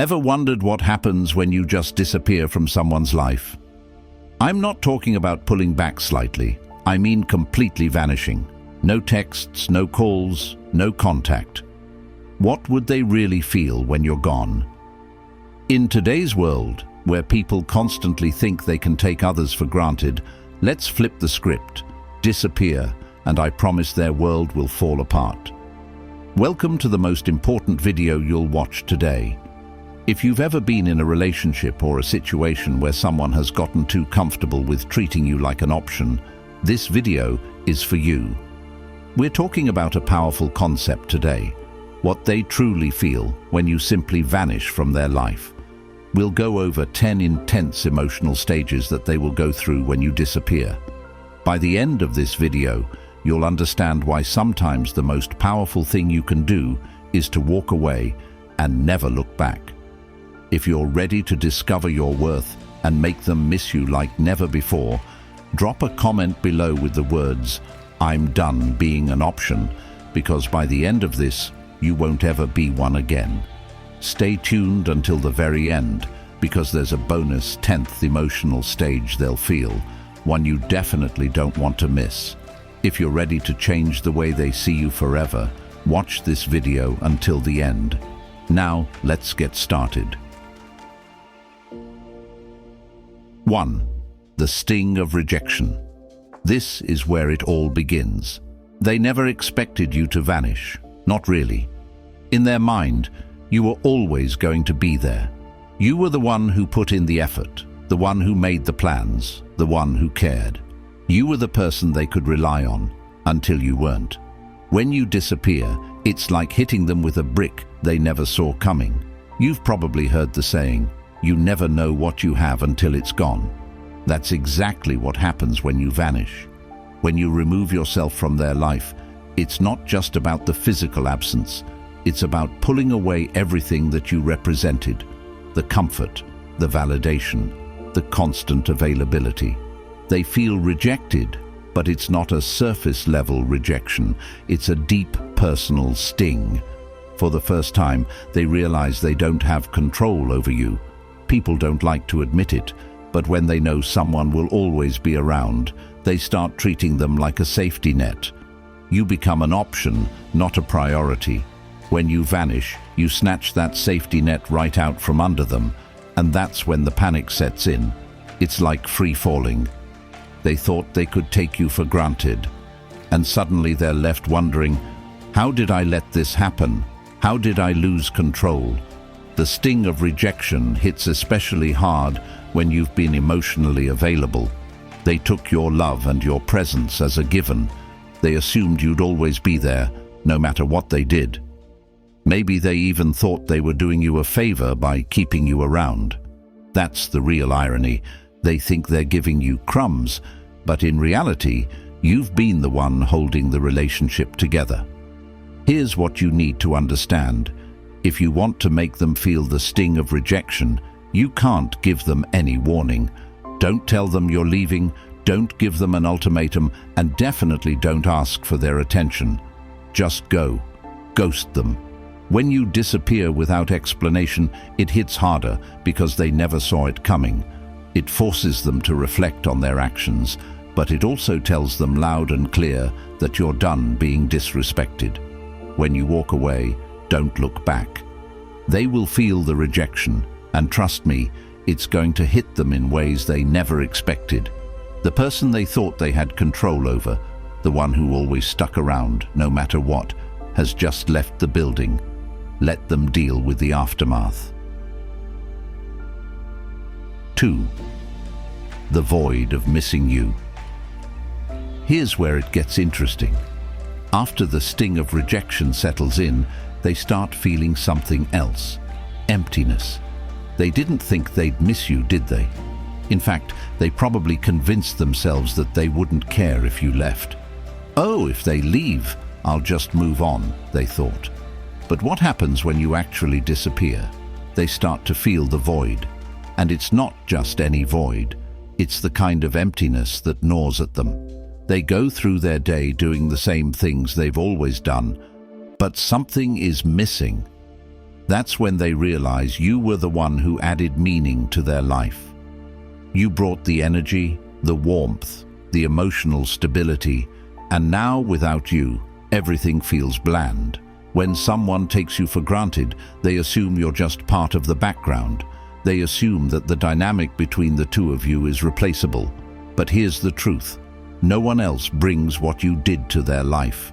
Ever wondered what happens when you just disappear from someone's life? I'm not talking about pulling back slightly. I mean completely vanishing. No texts, no calls, no contact. What would they really feel when you're gone? In today's world, where people constantly think they can take others for granted, let's flip the script. Disappear, and I promise their world will fall apart. Welcome to the most important video you'll watch today. If you've ever been in a relationship or a situation where someone has gotten too comfortable with treating you like an option, this video is for you. We're talking about a powerful concept today, what they truly feel when you simply vanish from their life. We'll go over 10 intense emotional stages that they will go through when you disappear. By the end of this video, you'll understand why sometimes the most powerful thing you can do is to walk away and never look back. If you're ready to discover your worth and make them miss you like never before, drop a comment below with the words, "I'm done being an option," because by the end of this, you won't ever be one again. Stay tuned until the very end, because there's a bonus 10th emotional stage they'll feel, one you definitely don't want to miss. If you're ready to change the way they see you forever, watch this video until the end. Now, let's get started. 1. The sting of rejection. This is where it all begins. They never expected you to vanish. Not really. In their mind, you were always going to be there. You were the one who put in the effort, the one who made the plans, the one who cared. You were the person they could rely on, until you weren't. When you disappear, it's like hitting them with a brick they never saw coming. You've probably heard the saying, "You never know what you have until it's gone." That's exactly what happens when you vanish. When you remove yourself from their life, it's not just about the physical absence. It's about pulling away everything that you represented. The comfort, the validation, the constant availability. They feel rejected, but it's not a surface-level rejection. It's a deep, personal sting. For the first time, they realize they don't have control over you. People don't like to admit it, but when they know someone will always be around, they start treating them like a safety net. You become an option, not a priority. When you vanish, you snatch that safety net right out from under them, and that's when the panic sets in. It's like free falling. They thought they could take you for granted, and suddenly they're left wondering, how did I let this happen? How did I lose control? The sting of rejection hits especially hard when you've been emotionally available. They took your love and your presence as a given. They assumed you'd always be there, no matter what they did. Maybe they even thought they were doing you a favor by keeping you around. That's the real irony. They think they're giving you crumbs, but in reality, you've been the one holding the relationship together. Here's what you need to understand. If you want to make them feel the sting of rejection, you can't give them any warning. Don't tell them you're leaving, don't give them an ultimatum, and definitely don't ask for their attention. Just go. Ghost them. When you disappear without explanation, it hits harder because they never saw it coming. It forces them to reflect on their actions, but it also tells them loud and clear that you're done being disrespected. When you walk away, don't look back. They will feel the rejection, and trust me, it's going to hit them in ways they never expected. The person they thought they had control over, the one who always stuck around no matter what, has just left the building. Let them deal with the aftermath. 2. The void of missing you. Here's where it gets interesting. After the sting of rejection settles in, they start feeling something else. Emptiness. They didn't think they'd miss you, did they? In fact, they probably convinced themselves that they wouldn't care if you left. Oh, if they leave, I'll just move on, they thought. But what happens when you actually disappear? They start to feel the void. And it's not just any void. It's the kind of emptiness that gnaws at them. They go through their day doing the same things they've always done, but something is missing. That's when they realize you were the one who added meaning to their life. You brought the energy, the warmth, the emotional stability, and now without you, everything feels bland. When someone takes you for granted, they assume you're just part of the background. They assume that the dynamic between the two of you is replaceable. But here's the truth. No one else brings what you did to their life.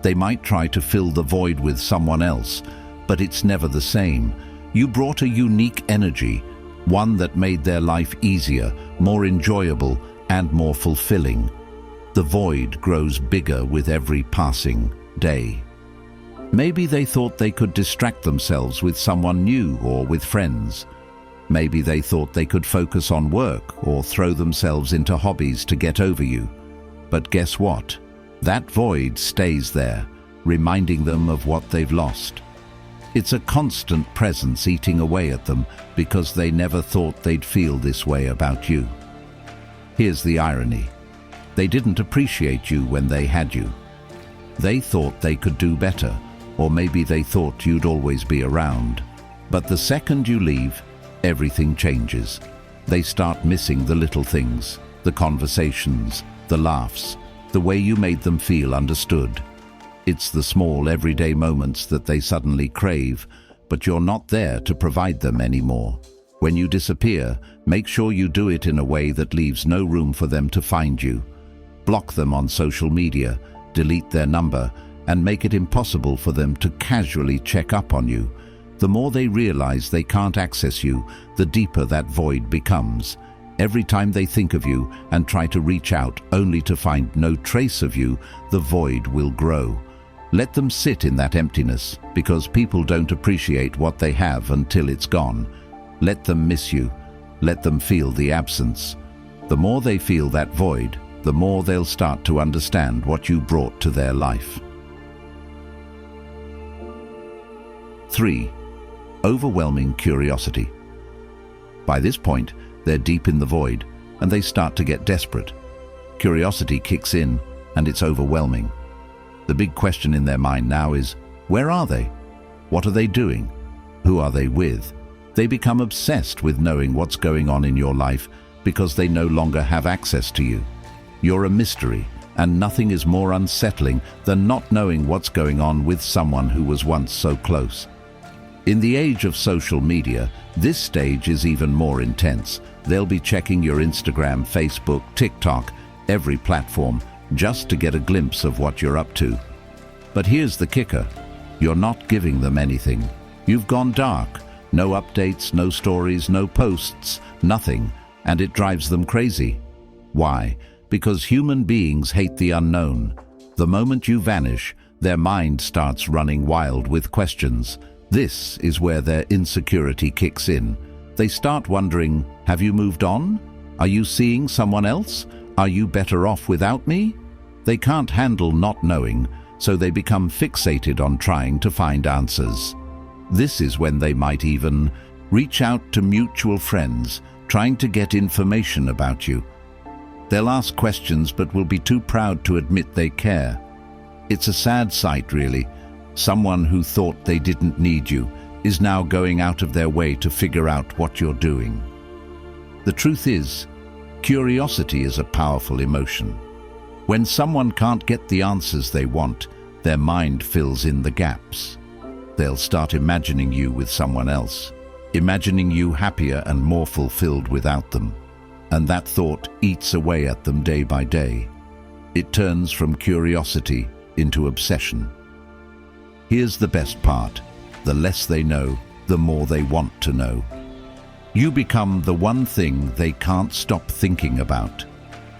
They might try to fill the void with someone else, but it's never the same. You brought a unique energy, one that made their life easier, more enjoyable, and more fulfilling. The void grows bigger with every passing day. Maybe they thought they could distract themselves with someone new or with friends. Maybe they thought they could focus on work or throw themselves into hobbies to get over you. But guess what? That void stays there, reminding them of what they've lost. It's a constant presence eating away at them because they never thought they'd feel this way about you. Here's the irony. They didn't appreciate you when they had you. They thought they could do better, or maybe they thought you'd always be around. But the second you leave, everything changes. They start missing the little things, the conversations, the laughs, the way you made them feel understood. It's the small everyday moments that they suddenly crave, but you're not there to provide them anymore. When you disappear, make sure you do it in a way that leaves no room for them to find you. Block them on social media, delete their number, and make it impossible for them to casually check up on you. The more they realize they can't access you, the deeper that void becomes. Every time they think of you and try to reach out only to find no trace of you, the void will grow. Let them sit in that emptiness, because people don't appreciate what they have until it's gone. Let them miss you. Let them feel the absence. The more they feel that void, the more they'll start to understand what you brought to their life. 3. Overwhelming curiosity. By this point, they're deep in the void, and they start to get desperate. Curiosity kicks in, and it's overwhelming. The big question in their mind now is, where are they? What are they doing? Who are they with? They become obsessed with knowing what's going on in your life because they no longer have access to you. You're a mystery, and nothing is more unsettling than not knowing what's going on with someone who was once so close. In the age of social media, this stage is even more intense. They'll be checking your Instagram, Facebook, TikTok, every platform, just to get a glimpse of what you're up to. But here's the kicker. You're not giving them anything. You've gone dark. No updates, no stories, no posts, nothing. And it drives them crazy. Why? Because human beings hate the unknown. The moment you vanish, their mind starts running wild with questions. This is where their insecurity kicks in. They start wondering, have you moved on? Are you seeing someone else? Are you better off without me? They can't handle not knowing, so they become fixated on trying to find answers. This is when they might even reach out to mutual friends, trying to get information about you. They'll ask questions but will be too proud to admit they care. It's a sad sight, really. Someone who thought they didn't need you is now going out of their way to figure out what you're doing. The truth is, curiosity is a powerful emotion. When someone can't get the answers they want, their mind fills in the gaps. They'll start imagining you with someone else, imagining you happier and more fulfilled without them. And that thought eats away at them day by day. It turns from curiosity into obsession. Here's the best part. The less they know, the more they want to know. You become the one thing they can't stop thinking about.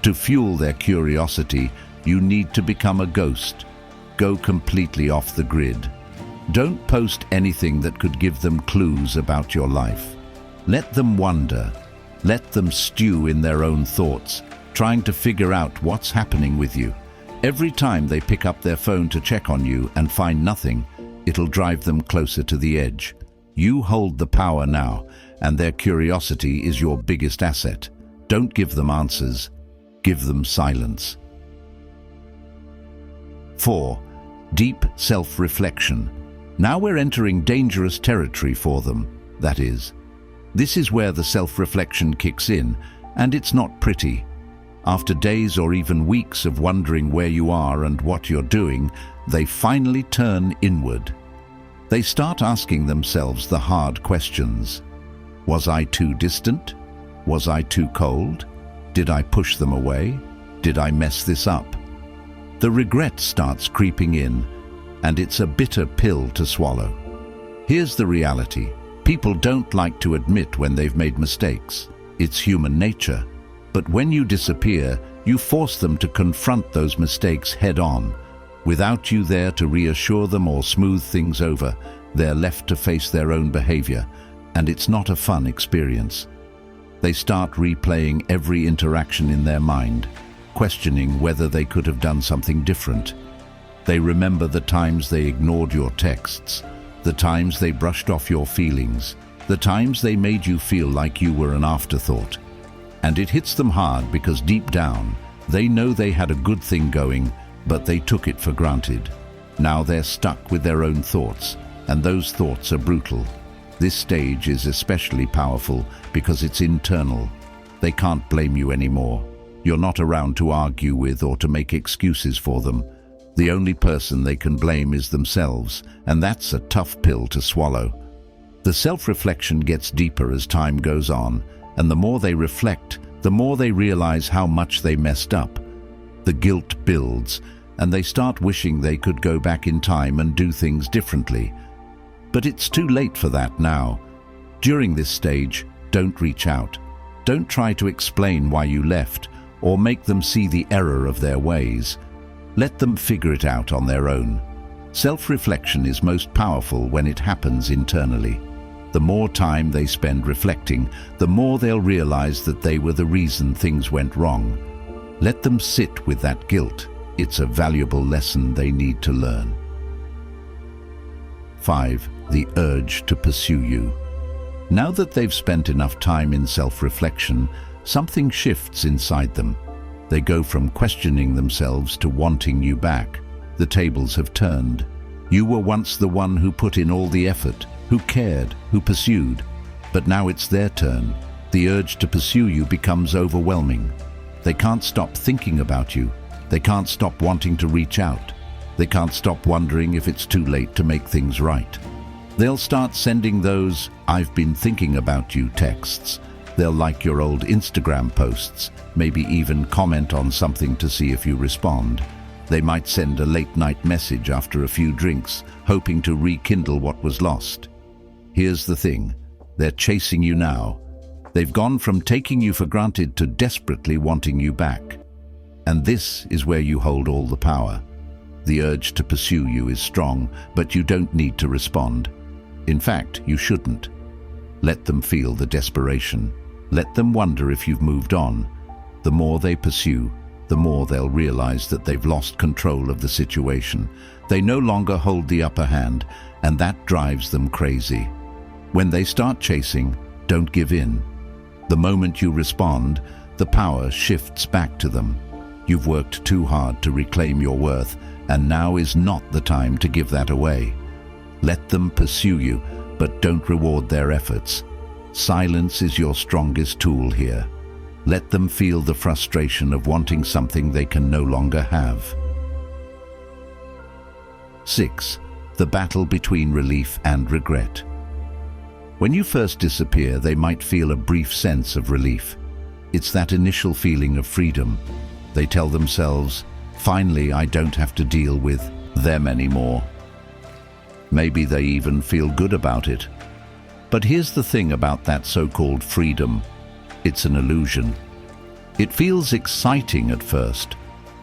To fuel their curiosity, you need to become a ghost. Go completely off the grid. Don't post anything that could give them clues about your life. Let them wonder. Let them stew in their own thoughts, trying to figure out what's happening with you. Every time they pick up their phone to check on you and find nothing, it'll drive them closer to the edge. You hold the power now, and their curiosity is your biggest asset. Don't give them answers. Give them silence. 4. Deep self-reflection. Now we're entering dangerous territory for them, that is. This is where the self-reflection kicks in, and it's not pretty. After days or even weeks of wondering where you are and what you're doing, they finally turn inward. They start asking themselves the hard questions. Was I too distant? Was I too cold? Did I push them away? Did I mess this up? The regret starts creeping in, and it's a bitter pill to swallow. Here's the reality. People don't like to admit when they've made mistakes. It's human nature. But when you disappear, you force them to confront those mistakes head-on. Without you there to reassure them or smooth things over, they're left to face their own behavior, and it's not a fun experience. They start replaying every interaction in their mind, questioning whether they could have done something different. They remember the times they ignored your texts, the times they brushed off your feelings, the times they made you feel like you were an afterthought. And it hits them hard because deep down, they know they had a good thing going, but they took it for granted. Now they're stuck with their own thoughts, and those thoughts are brutal. This stage is especially powerful because it's internal. They can't blame you anymore. You're not around to argue with or to make excuses for them. The only person they can blame is themselves, and that's a tough pill to swallow. The self-reflection gets deeper as time goes on, and the more they reflect, the more they realize how much they messed up. The guilt builds, and they start wishing they could go back in time and do things differently. But it's too late for that now. During this stage, don't reach out. Don't try to explain why you left, or make them see the error of their ways. Let them figure it out on their own. Self-reflection is most powerful when it happens internally. The more time they spend reflecting, the more they'll realize that they were the reason things went wrong. Let them sit with that guilt. It's a valuable lesson they need to learn. 5. The urge to pursue you. Now that they've spent enough time in self-reflection, something shifts inside them. They go from questioning themselves to wanting you back. The tables have turned. You were once the one who put in all the effort, who cared, who pursued. But now it's their turn. The urge to pursue you becomes overwhelming. They can't stop thinking about you. They can't stop wanting to reach out. They can't stop wondering if it's too late to make things right. They'll start sending those "I've been thinking about you" texts. They'll like your old Instagram posts, maybe even comment on something to see if you respond. They might send a late-night message after a few drinks, hoping to rekindle what was lost. Here's the thing. They're chasing you now. They've gone from taking you for granted to desperately wanting you back. And this is where you hold all the power. The urge to pursue you is strong, but you don't need to respond. In fact, you shouldn't. Let them feel the desperation. Let them wonder if you've moved on. The more they pursue, the more they'll realize that they've lost control of the situation. They no longer hold the upper hand, and that drives them crazy. When they start chasing, don't give in. The moment you respond, the power shifts back to them. You've worked too hard to reclaim your worth, and now is not the time to give that away. Let them pursue you, but don't reward their efforts. Silence is your strongest tool here. Let them feel the frustration of wanting something they can no longer have. 6. The battle between relief and regret. When you first disappear, they might feel a brief sense of relief. It's that initial feeling of freedom. They tell themselves, "Finally, I don't have to deal with them anymore." Maybe they even feel good about it. But here's the thing about that so-called freedom. It's an illusion. It feels exciting at first,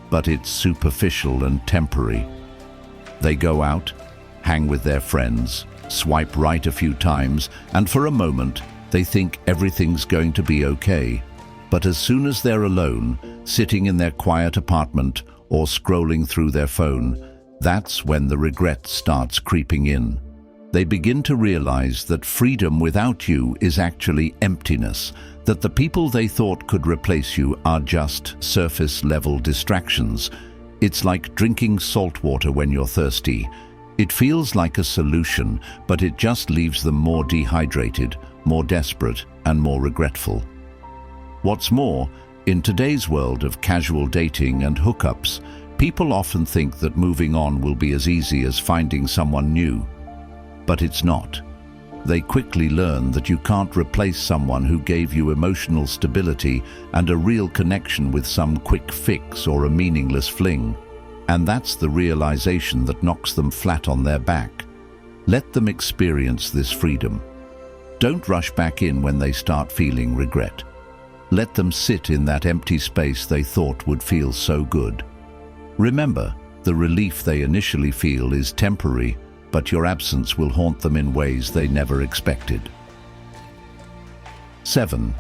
but it's superficial and temporary. They go out, hang with their friends, swipe right a few times, and for a moment, they think everything's going to be okay. But as soon as they're alone, sitting in their quiet apartment or scrolling through their phone, that's when the regret starts creeping in. They begin to realize that freedom without you is actually emptiness, that the people they thought could replace you are just surface-level distractions. It's like drinking salt water when you're thirsty. It feels like a solution, but it just leaves them more dehydrated, more desperate, and more regretful. What's more, in today's world of casual dating and hookups, people often think that moving on will be as easy as finding someone new. But it's not. They quickly learn that you can't replace someone who gave you emotional stability and a real connection with some quick fix or a meaningless fling. And that's the realization that knocks them flat on their back. Let them experience this freedom. Don't rush back in when they start feeling regret. Let them sit in that empty space they thought would feel so good. Remember, the relief they initially feel is temporary, but your absence will haunt them in ways they never expected. 7.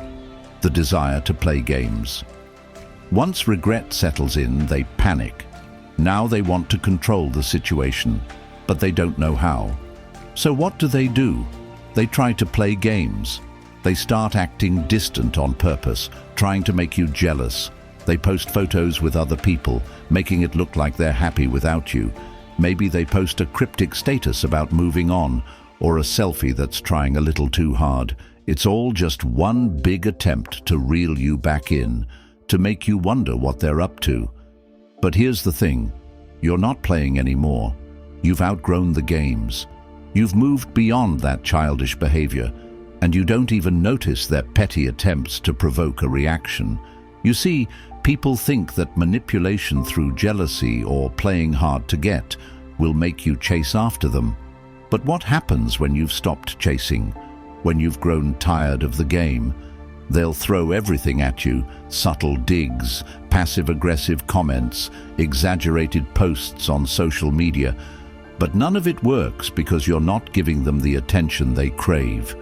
The desire to play games. Once regret settles in, they panic. Now they want to control the situation, but they don't know how. So what do? They try to play games. They start acting distant on purpose, trying to make you jealous. They post photos with other people, making it look like they're happy without you. Maybe they post a cryptic status about moving on, or a selfie that's trying a little too hard. It's all just one big attempt to reel you back in, to make you wonder what they're up to. But here's the thing, you're not playing anymore. You've outgrown the games. You've moved beyond that childish behavior, and you don't even notice their petty attempts to provoke a reaction. You see, people think that manipulation through jealousy or playing hard to get will make you chase after them. But what happens when you've stopped chasing? When you've grown tired of the game? They'll throw everything at you, subtle digs, passive-aggressive comments, exaggerated posts on social media. But none of it works because you're not giving them the attention they crave.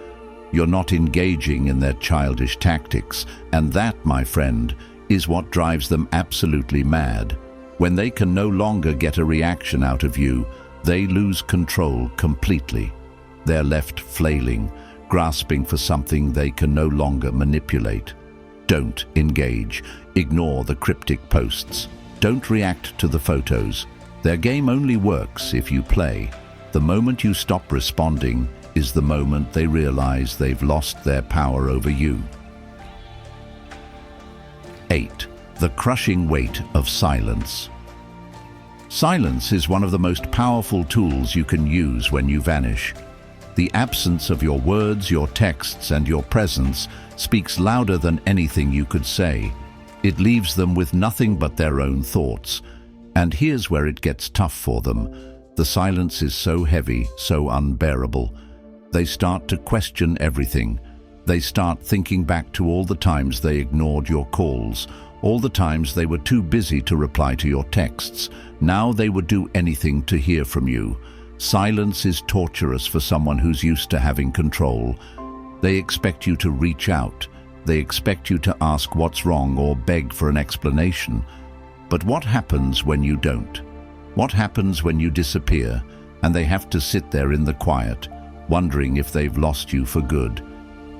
You're not engaging in their childish tactics, and that, my friend, is what drives them absolutely mad. When they can no longer get a reaction out of you, they lose control completely. They're left flailing, grasping for something they can no longer manipulate. Don't engage. Ignore the cryptic posts. Don't react to the photos. Their game only works if you play. The moment you stop responding is the moment they realize they've lost their power over you. 8. The crushing weight of silence. Silence is one of the most powerful tools you can use when you vanish. The absence of your words, your texts, and your presence speaks louder than anything you could say. It leaves them with nothing but their own thoughts. And here's where it gets tough for them. The silence is so heavy, so unbearable. They start to question everything. They start thinking back to all the times they ignored your calls, all the times they were too busy to reply to your texts. Now they would do anything to hear from you. Silence is torturous for someone who's used to having control. They expect you to reach out. They expect you to ask what's wrong or beg for an explanation. But what happens when you don't? What happens when you disappear and they have to sit there in the quiet, wondering if they've lost you for good?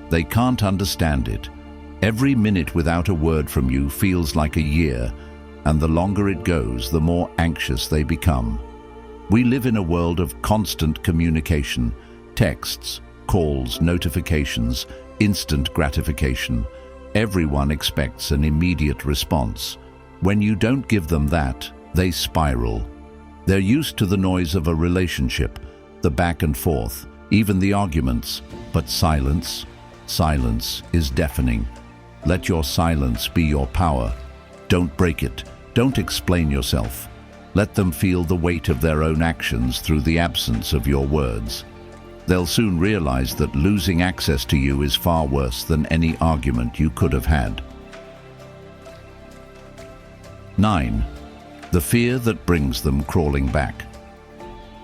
They can't understand it. Every minute without a word from you feels like a year, and the longer it goes, the more anxious they become. We live in a world of constant communication, texts, calls, notifications, instant gratification. Everyone expects an immediate response. When you don't give them that, they spiral. They're used to the noise of a relationship, the back and forth, even the arguments. But silence is deafening. Let your silence be your power. Don't break it. Don't explain yourself. Let them feel the weight of their own actions through the absence of your words. They'll soon realize that losing access to you is far worse than any argument you could have had. 9. The fear that brings them crawling back.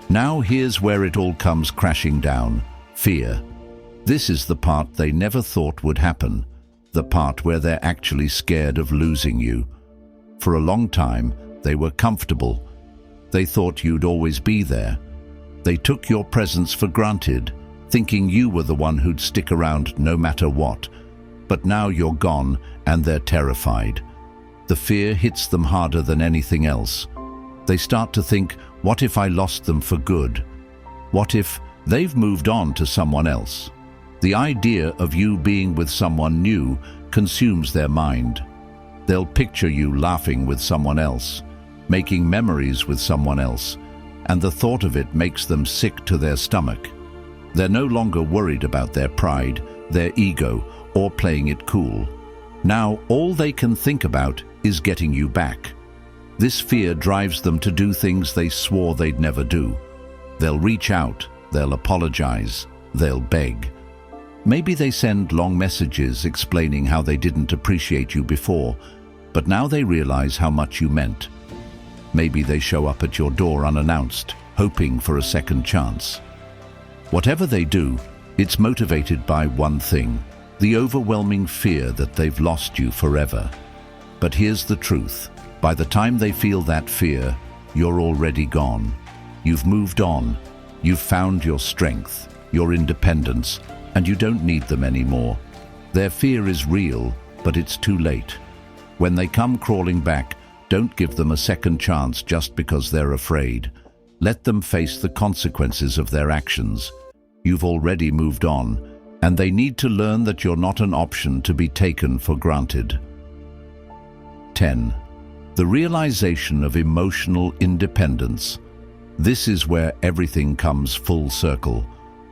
Now here's where it all comes crashing down. Fear. This is the part they never thought would happen, the part where they're actually scared of losing you. For a long time, they were comfortable. They thought you'd always be there. They took your presence for granted, thinking you were the one who'd stick around no matter what. But now you're gone, and they're terrified. The fear hits them harder than anything else. They start to think, what if I lost them for good? What if they've moved on to someone else? The idea of you being with someone new consumes their mind. They'll picture you laughing with someone else, making memories with someone else, and the thought of it makes them sick to their stomach. They're no longer worried about their pride, their ego, or playing it cool. Now, all they can think about is getting you back. This fear drives them to do things they swore they'd never do. They'll reach out, they'll apologize, they'll beg. Maybe they send long messages explaining how they didn't appreciate you before, but now they realize how much you meant. Maybe they show up at your door unannounced, hoping for a second chance. Whatever they do, it's motivated by one thing: the overwhelming fear that they've lost you forever. But here's the truth. By the time they feel that fear, you're already gone. You've moved on. You've found your strength, your independence, and you don't need them anymore. Their fear is real, but it's too late. When they come crawling back, don't give them a second chance just because they're afraid. Let them face the consequences of their actions. You've already moved on, and they need to learn that you're not an option to be taken for granted. 10. The realization of emotional independence. This is where everything comes full circle.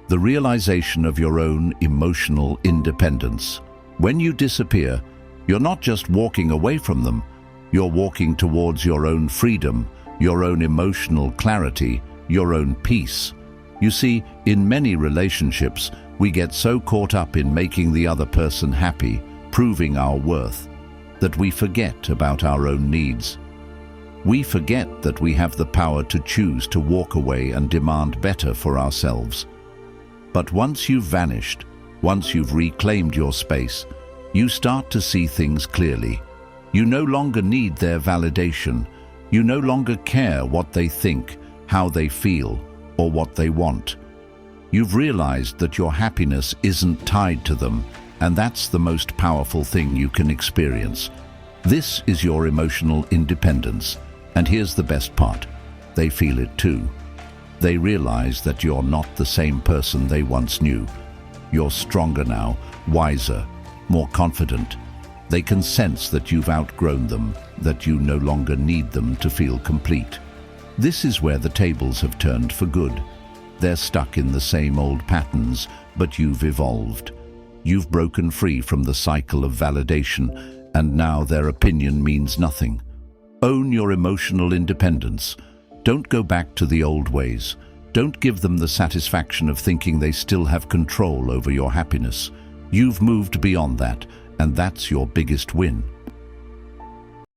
The realization of your own emotional independence. When you disappear, you're not just walking away from them, you're walking towards your own freedom, your own emotional clarity, your own peace. You see, in many relationships, we get so caught up in making the other person happy, proving our worth, that we forget about our own needs. We forget that we have the power to choose to walk away and demand better for ourselves. But once you've vanished, once you've reclaimed your space, you start to see things clearly. You no longer need their validation. You no longer care what they think, how they feel, or what they want. You've realized that your happiness isn't tied to them, and that's the most powerful thing you can experience. This is your emotional independence, and here's the best part. They feel it too. They realize that you're not the same person they once knew. You're stronger now, wiser, more confident. They can sense that you've outgrown them, that you no longer need them to feel complete. This is where the tables have turned for good. They're stuck in the same old patterns, but you've evolved. You've broken free from the cycle of validation, and now their opinion means nothing. Own your emotional independence. Don't go back to the old ways. Don't give them the satisfaction of thinking they still have control over your happiness. You've moved beyond that, and that's your biggest win.